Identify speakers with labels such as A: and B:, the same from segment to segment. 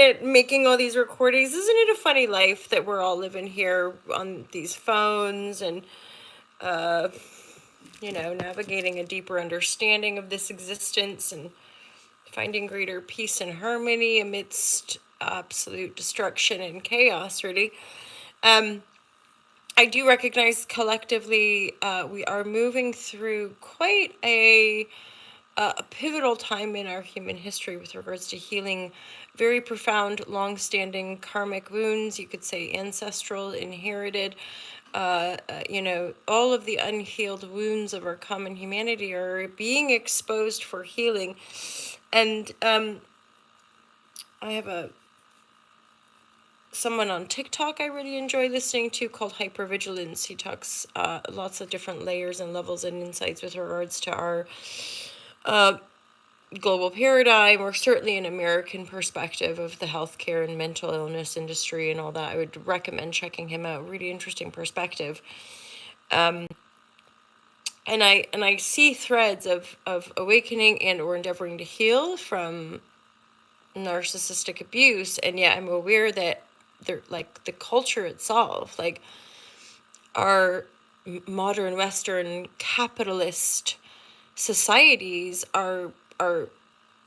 A: minute making all these recordings. Isn't it a funny life that we're all living here on these phones and, navigating a deeper understanding of this existence and finding greater peace and harmony amidst absolute destruction and chaos, really. I do recognize collectively we are moving through quite a pivotal time in our human history with regards to healing very profound, long-standing karmic wounds, you could say ancestral, inherited. All of the unhealed wounds of our common humanity are being exposed for healing. And I have someone on TikTok I really enjoy listening to called Hypervigilance. He talks lots of different layers and levels and insights with regards to our global paradigm, or certainly an American perspective of the healthcare and mental illness industry and all that. I would recommend checking him out. Really interesting perspective. And I see threads of awakening and or endeavoring to heal from narcissistic abuse, and yet I'm aware that they're like the culture itself, like our modern Western capitalist societies are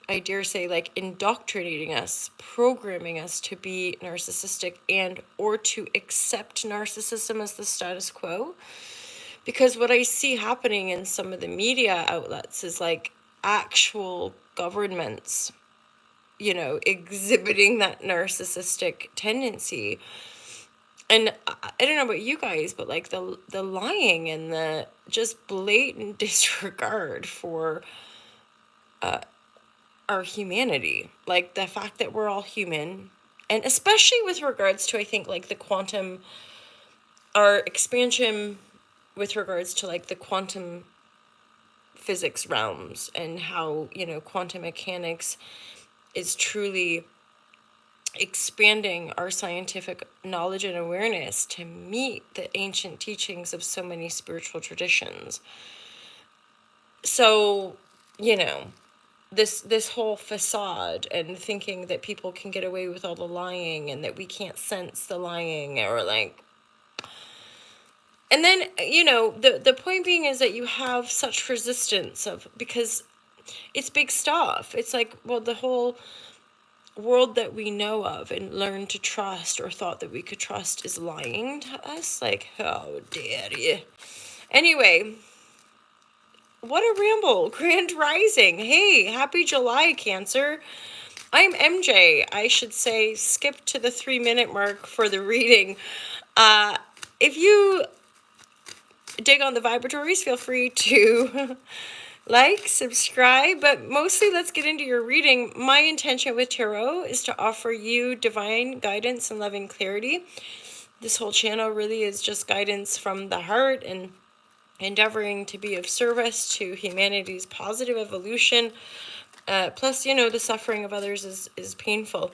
A: I dare say, like, indoctrinating us, programming us to be narcissistic and or to accept narcissism as the status quo. Because what I see happening in some of the media outlets is like actual governments, exhibiting that narcissistic tendency. And I don't know about you guys, but like the lying and the just blatant disregard for our humanity, like the fact that we're all human, and especially with regards to, I think, like our expansion with regards to like the quantum physics realms, and how, quantum mechanics is truly expanding our scientific knowledge and awareness to meet the ancient teachings of so many spiritual traditions. So, this whole facade and thinking that people can get away with all the lying and that we can't sense the lying, or like, and then, the point being is that you have such resistance because it's big stuff. It's like, well, the whole world that we know of and learn to trust, or thought that we could trust, is lying to us. Like, how dare you? Anyway, what a ramble. Grand Rising. Hey, happy July, Cancer. I'm MJ. I should say skip to the 3-minute mark for the reading. If you dig on the vibratories, feel free to like, subscribe, but mostly let's get into your reading. My intention with tarot is to offer you divine guidance and loving clarity. This whole channel really is just guidance from the heart and endeavoring to be of service to humanity's positive evolution. Plus, the suffering of others is painful.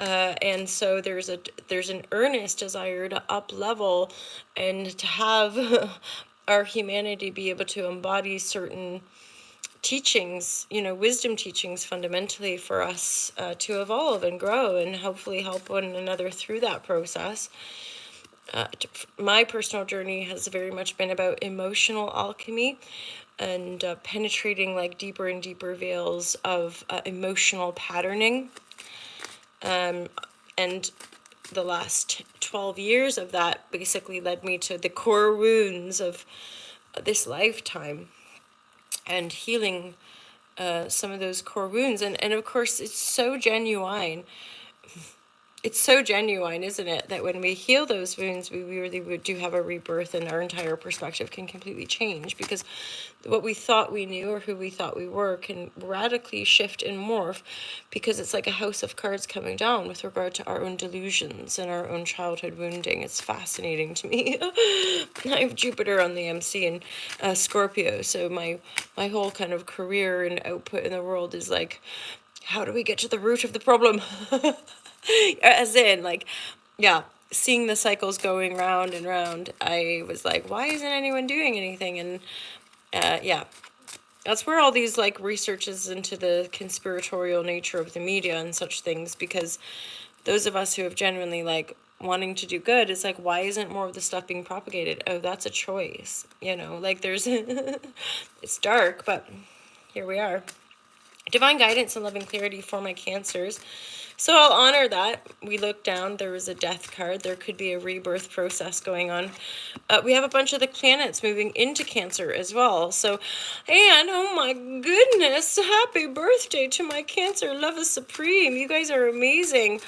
A: And so there's an earnest desire to up level and to have our humanity be able to embody certain teachings, wisdom teachings, fundamentally for us to evolve and grow and hopefully help one another through that process. My personal journey has very much been about emotional alchemy and penetrating like deeper and deeper veils of emotional patterning. And the last 12 years of that basically led me to the core wounds of this lifetime and healing some of those core wounds. And of course, it's so genuine. It's so genuine, isn't it, that when we heal those wounds, we really do have a rebirth, and our entire perspective can completely change, because what we thought we knew or who we thought we were can radically shift and morph, because it's like a house of cards coming down with regard to our own delusions and our own childhood wounding. It's fascinating to me. I have Jupiter on the MC in Scorpio, so my whole kind of career and output in the world is like, how do we get to the root of the problem? As in, like, yeah, seeing the cycles going round and round, I was like, why isn't anyone doing anything? And yeah, That's where all these like researches into the conspiratorial nature of the media and such things, because those of us who have genuinely like wanting to do good, it's like, why isn't more of the stuff being propagated? Oh, that's a choice, you know, like there's it's dark, but here we are. Divine guidance and loving clarity for my cancers. So I'll honor that. We look down, there was a death card. There could be a rebirth process going on. We have a bunch of the planets moving into Cancer as well. So, and oh my goodness, happy birthday to my Cancer. Love is supreme. You guys are amazing.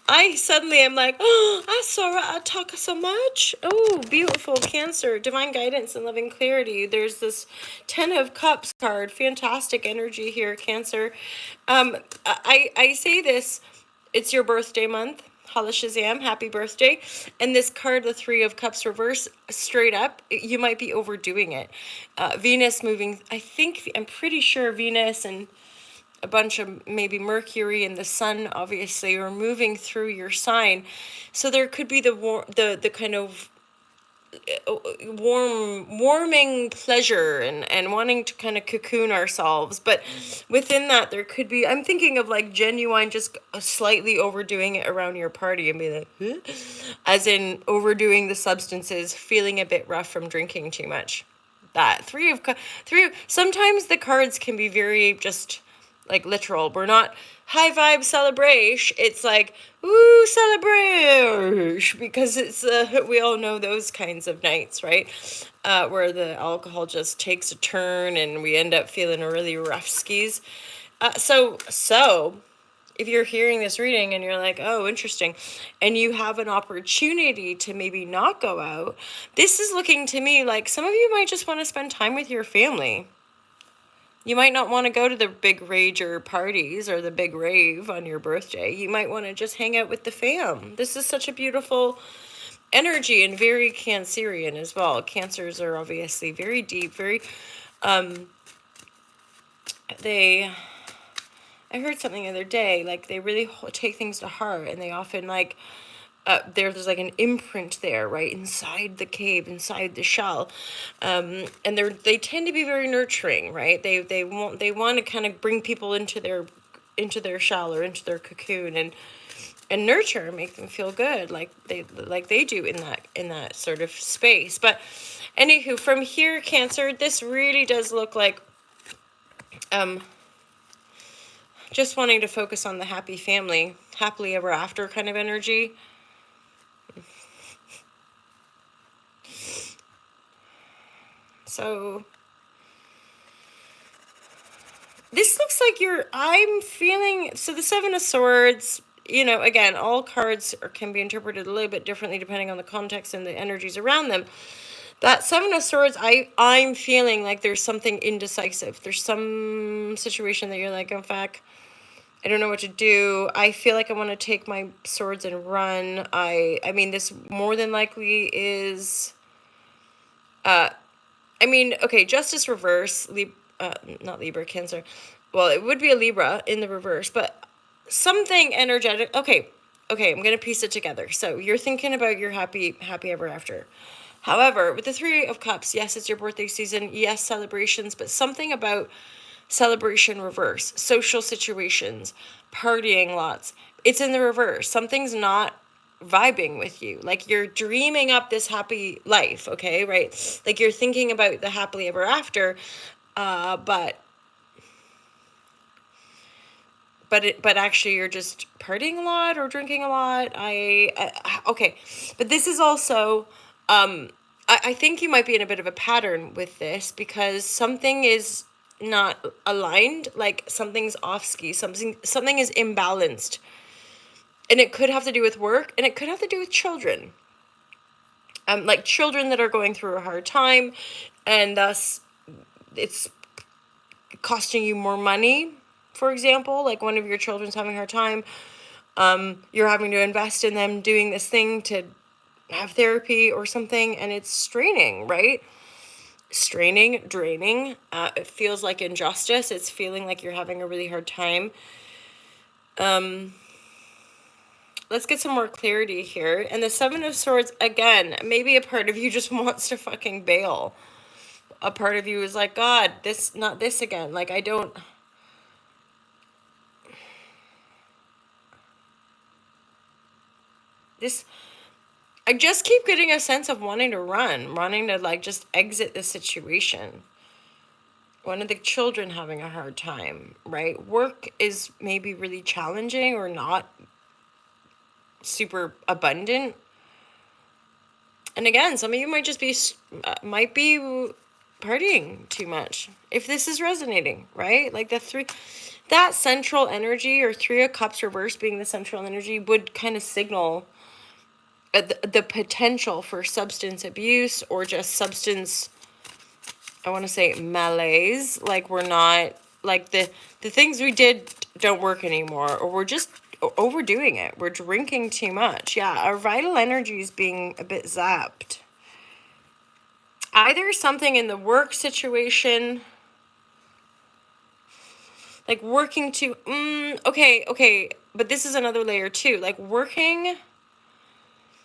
A: I suddenly am like, oh, I saw I talk so much. Oh, beautiful Cancer, divine guidance and loving clarity. There's this 10 of Cups card, fantastic energy here, Cancer. I say this, it's your birthday month. Holla Shazam, happy birthday. And this card, the 3 of Cups reverse, straight up, you might be overdoing it. Venus moving, I'm pretty sure Venus and a bunch of maybe Mercury and the Sun obviously are moving through your sign, so there could be the kind of warming pleasure and wanting to kind of cocoon ourselves, but within that there could be, I'm thinking of like genuine just slightly overdoing it around your party and be like, huh? As in overdoing the substances, feeling a bit rough from drinking too much. That sometimes the cards can be very just like literal. We're not high vibe celebration. It's like, ooh, celebration, because it's we all know those kinds of nights, right? Where the alcohol just takes a turn and we end up feeling really rough skis. So if you're hearing this reading and you're like, oh, interesting, and you have an opportunity to maybe not go out, this is looking to me like some of you might just want to spend time with your family. You might not want to go to the big rager parties or the big rave on your birthday. You might want to just hang out with the fam. This is such a beautiful energy and very Cancerian as well. Cancers are obviously very deep, very, I heard something the other day, like they really take things to heart, and they often like, there's like an imprint there, right, inside the cave, inside the shell, and they tend to be very nurturing, right? They want to kind of bring people into their shell or into their cocoon and nurture, make them feel good, like they do in that sort of space. But anywho, from here, Cancer, this really does look like just wanting to focus on the happy family, happily ever after kind of energy. So this looks like I'm feeling, so the 7 of Swords, you know, again, all cards can be interpreted a little bit differently depending on the context and the energies around them. That 7 of Swords, I'm feeling like there's something indecisive. There's some situation that you're like, in fact, I don't know what to do. I feel like I want to take my swords and run. I mean, this more than likely is, okay, Justice reverse, not Libra, Cancer. Well, it would be a Libra in the reverse, but something energetic. Okay, I'm going to piece it together. So you're thinking about your happy ever after. However, with the 3 of Cups, yes, it's your birthday season. Yes, celebrations, but something about celebration reverse, social situations, partying lots. It's in the reverse. Something's not vibing with you. Like you're dreaming up this happy life, okay, right? Like you're thinking about the happily ever after, but actually you're just partying a lot or drinking a lot. Okay, but this is also, I think you might be in a bit of a pattern with this because something is not aligned, like something's off ski, something is imbalanced. And it could have to do with work, and it could have to do with children. Like children that are going through a hard time, and thus it's costing you more money. For example, like one of your children's having a hard time, you're having to invest in them doing this thing to have therapy or something, and it's straining, right? Straining, draining. It feels like injustice. It's feeling like you're having a really hard time. Let's get some more clarity here. And the 7 of Swords, again, maybe a part of you just wants to fucking bail. a part of you is like, God, this, not this again. Like, I don't, this, I just keep getting a sense of wanting to run, wanting to like just exit the situation. One of the children having a hard time, right? Work is maybe really challenging or not super abundant. And again, some of you might just be, might be partying too much. If this is resonating, right? Like the three, that central energy, or Three of Cups reverse being the central energy, would kind of signal the potential for substance abuse, or just substance, I want to say malaise. Like we're not, like the things we did don't work anymore, or we're just overdoing it. We're drinking too much. Yeah, our vital energy is being a bit zapped. Either something in the work situation, like working too, okay, but this is another layer too, like working.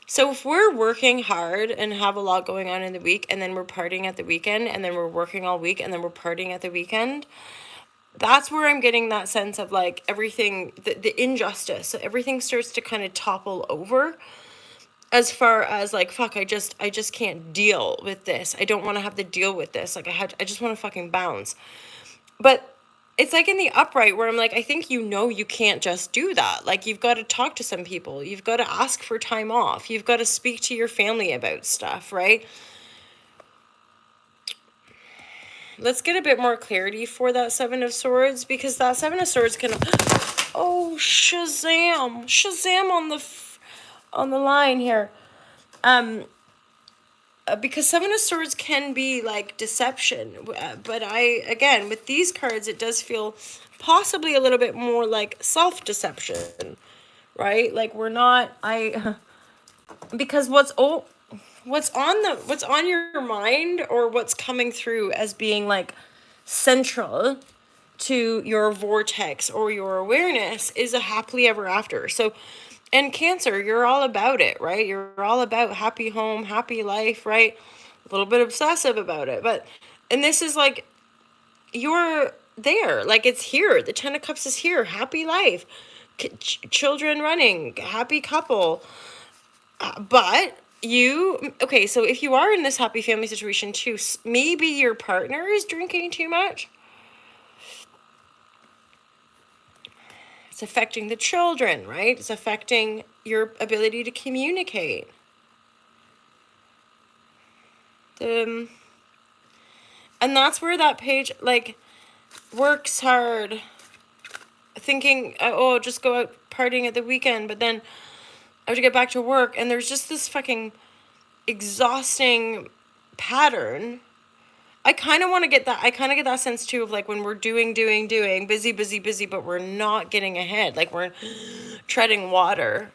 A: So if we're working hard and have a lot going on in the week, and then we're partying at the weekend, and then we're working all week, and then we're partying at the weekend, that's where I'm getting that sense of like everything, the injustice. So everything starts to kind of topple over, as far as like, fuck, I just can't deal with this. I don't want to have to deal with this. Like I just want to fucking bounce. But it's like in the upright where I'm like, I think you can't just do that. Like you've got to talk to some people. You've got to ask for time off. You've got to speak to your family about stuff, right? Let's get a bit more clarity for that Seven of Swords, because that Seven of Swords can, oh, Shazam on the line here. Because Seven of Swords can be like deception, but again, with these cards, it does feel possibly a little bit more like self-deception, right? Like we're not, because what's on your mind, or what's coming through as being like central to your vortex or your awareness, is a happily ever after. So, and Cancer, you're all about it, right? You're all about happy home, happy life, right? A little bit obsessive about it, but, and this is like, you're there, like it's here. The Ten of Cups is here. Happy life, children running, happy couple. But you, okay, so if you are in this happy family situation too, maybe your partner is drinking too much. It's affecting the children, right? It's affecting your ability to communicate. And that's where that page, like, works hard, thinking, oh, just go out partying at the weekend, but then I have to get back to work, and there's just this fucking exhausting pattern. I kind of get that sense too of like when we're doing, busy, but we're not getting ahead. Like we're treading water.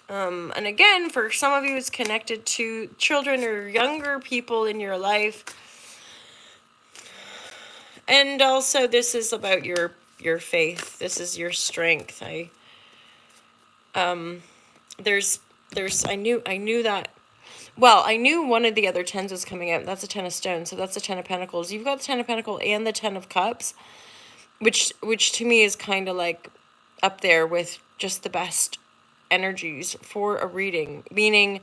A: And again, for some of you, it's connected to children or younger people in your life. And also this is about your faith. This is your strength. I knew that. Well, I knew one of the other tens was coming out. That's a Ten of Stones, so that's a Ten of Pentacles. You've got the Ten of Pentacles and the Ten of Cups, which to me is kind of like up there with just the best energies for a reading. Meaning,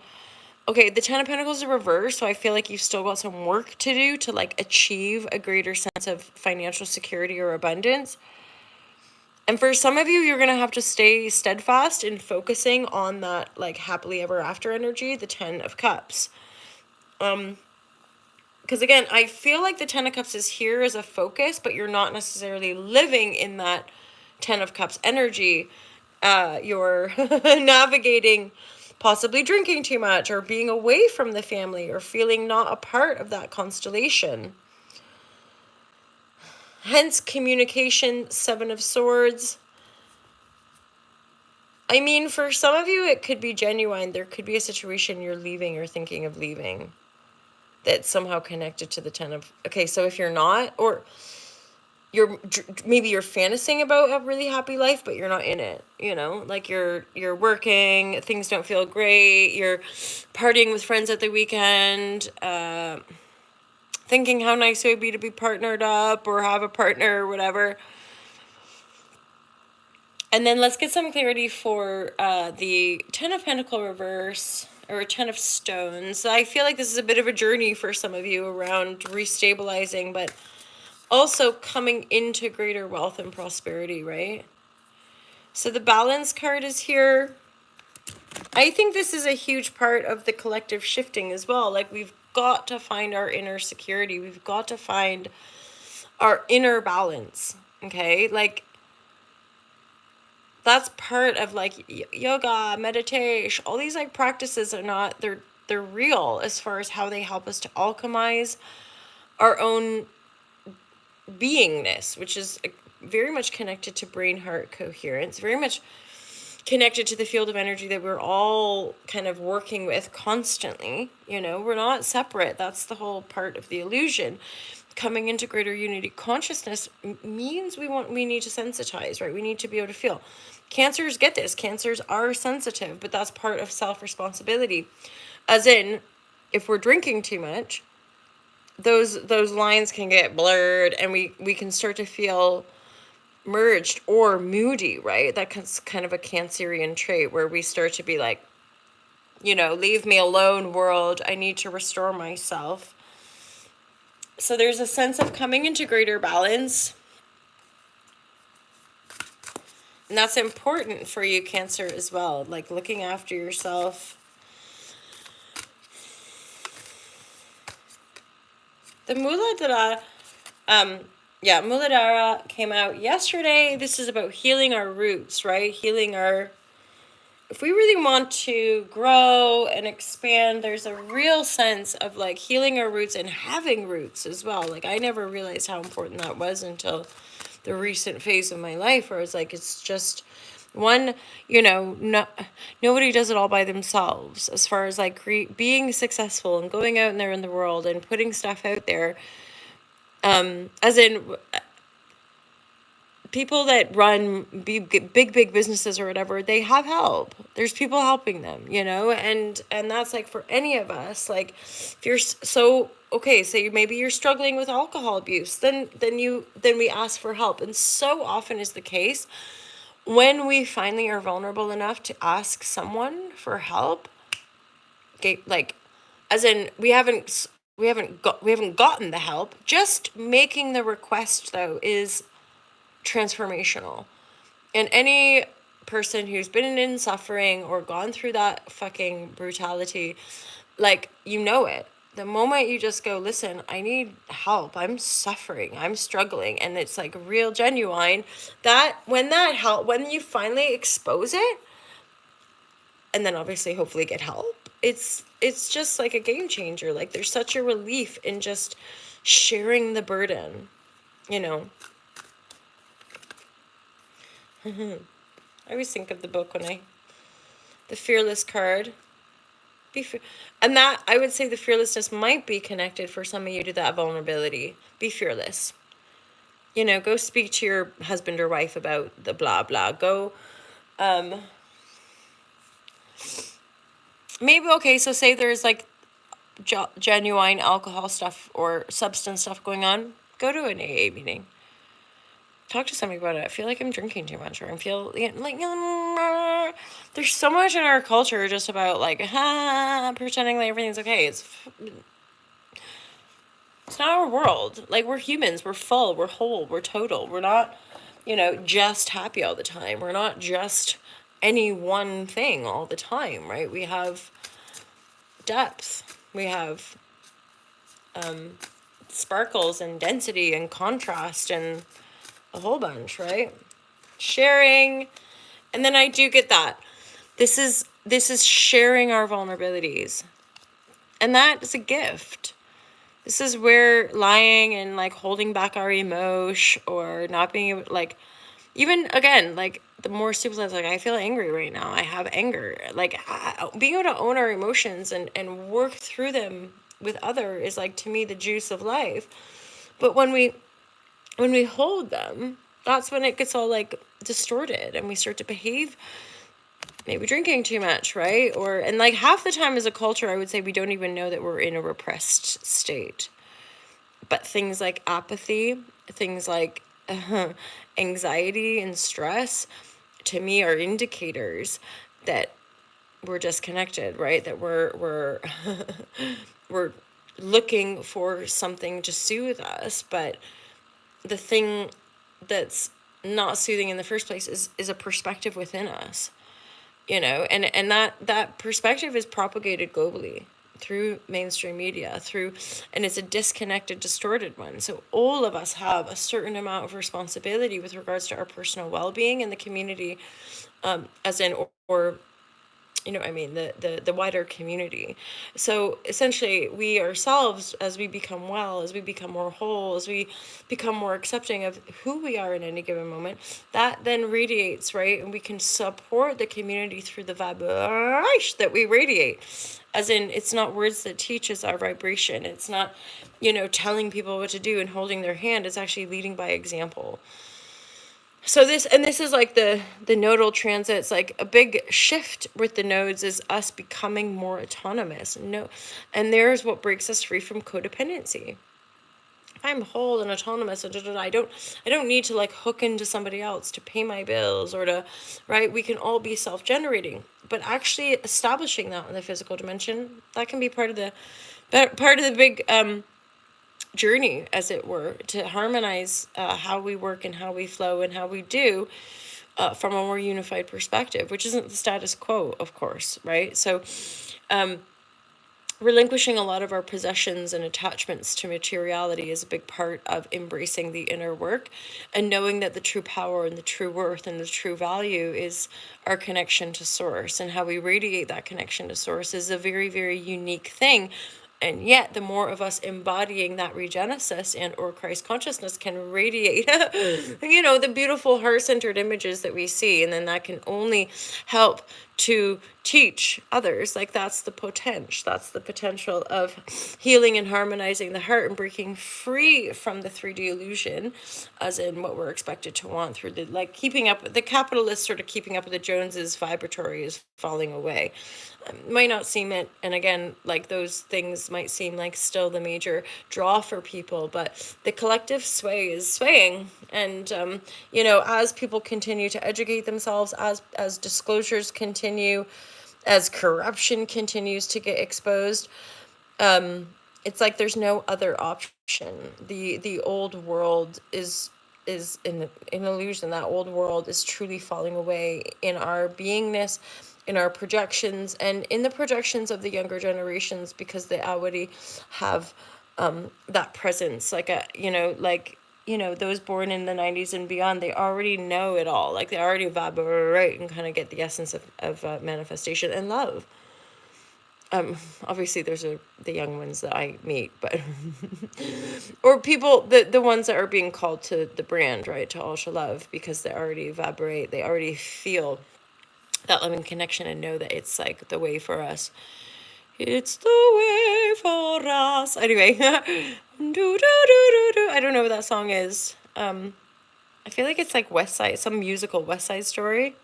A: okay, the Ten of Pentacles are reversed, so I feel like you've still got some work to do to like achieve a greater sense of financial security or abundance. And for some of you, you're going to have to stay steadfast in focusing on that, like, happily ever after energy, the Ten of Cups. Because, again, I feel like the Ten of Cups is here as a focus, but you're not necessarily living in that Ten of Cups energy. You're navigating possibly drinking too much, or being away from the family, or feeling not a part of that constellation. Hence, communication, Seven of Swords. I mean, for some of you, it could be genuine. There could be a situation you're leaving or thinking of leaving that's somehow connected to the Ten of... Okay, so if you're not, or maybe you're fantasizing about a really happy life, but you're not in it, you know? Like you're working, things don't feel great, you're partying with friends at the weekend, thinking how nice it would be to be partnered up or have a partner or whatever. And then let's get some clarity for the Ten of Pentacle reverse, or Ten of Stones. I feel like this is a bit of a journey for some of you around restabilizing, but also coming into greater wealth and prosperity, right? So the Balance card is here. I think this is a huge part of the collective shifting as well. Like, we've got to find our inner security. We've got to find our inner balance, okay? Like, that's part of like yoga, meditation, all these like practices are not, they're real as far as how they help us to alchemize our own beingness, which is very much connected to brain heart coherence, very much connected to the field of energy that we're all kind of working with constantly. You know, we're not separate. That's the whole part of the illusion. Coming into greater unity consciousness means we need to sensitize, right? We need to be able to feel. Cancers get this. Cancers are sensitive, but that's part of self-responsibility. As in, if we're drinking too much, those lines can get blurred, and we can start to feel merged or moody, right? That's kind of a Cancerian trait where we start to be like, you know, leave me alone, world. I need to restore myself. So there's a sense of coming into greater balance. And that's important for you, Cancer, as well. Like, looking after yourself. The Muladhara, Muladhara came out yesterday. This is about healing our roots, right? Healing our... If we really want to grow and expand, there's a real sense of like healing our roots and having roots as well. Like, I never realized how important that was until the recent phase of my life where I was like, it's just one, you know, nobody does it all by themselves as far as like being successful and going out there in the world and putting stuff out there. As in, people that run big businesses or whatever, they have help. There's people helping them, you know, and that's like for any of us. Like, if you're so okay, so maybe you're struggling with alcohol abuse, then we ask for help. And so often is the case when we finally are vulnerable enough to ask someone for help. Okay, like, as in, we haven't gotten the help. Just making the request though is transformational. And any person who's been in suffering or gone through that fucking brutality, like, you know it. The moment you just go, listen, I need help. I'm suffering. I'm struggling. And it's like real genuine. When you finally expose it, and then obviously hopefully get help, it's just like a game changer. Like, there's such a relief in just sharing the burden, you know. I always think of the book the Fearless card. And that, I would say the fearlessness might be connected for some of you to that vulnerability. Be fearless. You know, go speak to your husband or wife about the blah, blah. Go, maybe, okay, so say there's like genuine alcohol stuff or substance stuff going on. Go to an AA meeting. Talk to somebody about it. I feel like I'm drinking too much, or I feel like there's so much in our culture just about like pretending like everything's okay. It's not our world. Like, we're humans. We're full. We're whole. We're total. We're not, you know, just happy all the time. We're not just any one thing all the time, right? We have depth. We have sparkles and density and contrast and a whole bunch, right? Sharing. And then I do get that. This is sharing our vulnerabilities. And that is a gift. This is where lying and like holding back our emotion or not being able, like, even again, like the more stupid, like, I feel angry right now. I have anger. Like, being able to own our emotions and work through them with other is like, to me, the juice of life. But when we hold them, that's when it gets all like distorted and we start to behave, maybe drinking too much, right? And like half the time as a culture, I would say we don't even know that we're in a repressed state. But things like apathy, things like anxiety and stress, to me, are indicators that we're disconnected, right? That we're we're looking for something to soothe us, but the thing that's not soothing in the first place is a perspective within us, and that perspective is propagated globally through mainstream media, and it's a disconnected, distorted one. So all of us have a certain amount of responsibility with regards to our personal well-being and the community, as in, or I mean, the wider community. So essentially, we ourselves, as we become well, as we become more whole, as we become more accepting of who we are in any given moment, that then radiates, right? And we can support the community through the vibration that we radiate. As in, it's not words that teach, it's our vibration. It's not, telling people what to do and holding their hand. It's actually leading by example. So this is like the nodal transits. Like a big shift with the nodes is us becoming more autonomous. And there's what breaks us free from codependency. If I'm whole and autonomous, I don't need to like hook into somebody else to pay my bills or to, right? We can all be self-generating, but actually establishing that in the physical dimension, that can be part of the big journey, as it were, to harmonize how we work and how we flow and how we do, from a more unified perspective, which isn't the status quo, of course, right? So relinquishing a lot of our possessions and attachments to materiality is a big part of embracing the inner work, and knowing that the true power and the true worth and the true value is our connection to source, and how we radiate that connection to source is a very, very unique thing. And yet, the more of us embodying that regenesis and or Christ consciousness can radiate, the beautiful heart-centered images that we see. And then that can only help to teach others. Like that's the potential of healing and harmonizing the heart and breaking free from the 3D illusion, as in what we're expected to want through the, like, keeping up, the capitalist sort of keeping up with the Joneses vibratory is falling away. Might not seem it, and again, like those things might seem like still the major draw for people, but the collective sway is swaying. And as people continue to educate themselves, as disclosures continue, as corruption continues to get exposed, it's like there's no other option. The old world is an illusion. That old world is truly falling away in our beingness, in our projections, and in the projections of the younger generations, because they already have that presence, like those born in the 90s and beyond, they already know it all. Like they already vibrate and kind of get the essence of manifestation and love. Obviously there's the young ones that I meet, but or people, the ones that are being called to the brand, right, to all shall love, because they already vibrate, they already feel that loving connection and know that it's like the way for us. It's the way for us. Anyway, I don't know what that song is. I feel like it's like West Side, some musical West Side Story.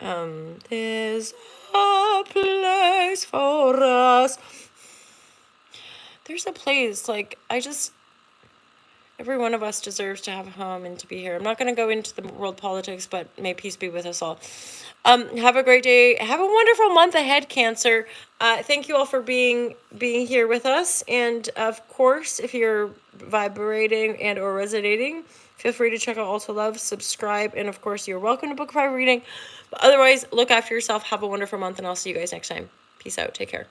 A: There's a place for us. There's a place, like, every one of us deserves to have a home and to be here. I'm not going to go into the world politics, but may peace be with us all. Have a great day. Have a wonderful month ahead, Cancer. Thank you all for being here with us. And of course, if you're vibrating and or resonating, feel free to check out Also Love, subscribe, and of course, you're welcome to book a private reading. But otherwise, look after yourself. Have a wonderful month, and I'll see you guys next time. Peace out. Take care.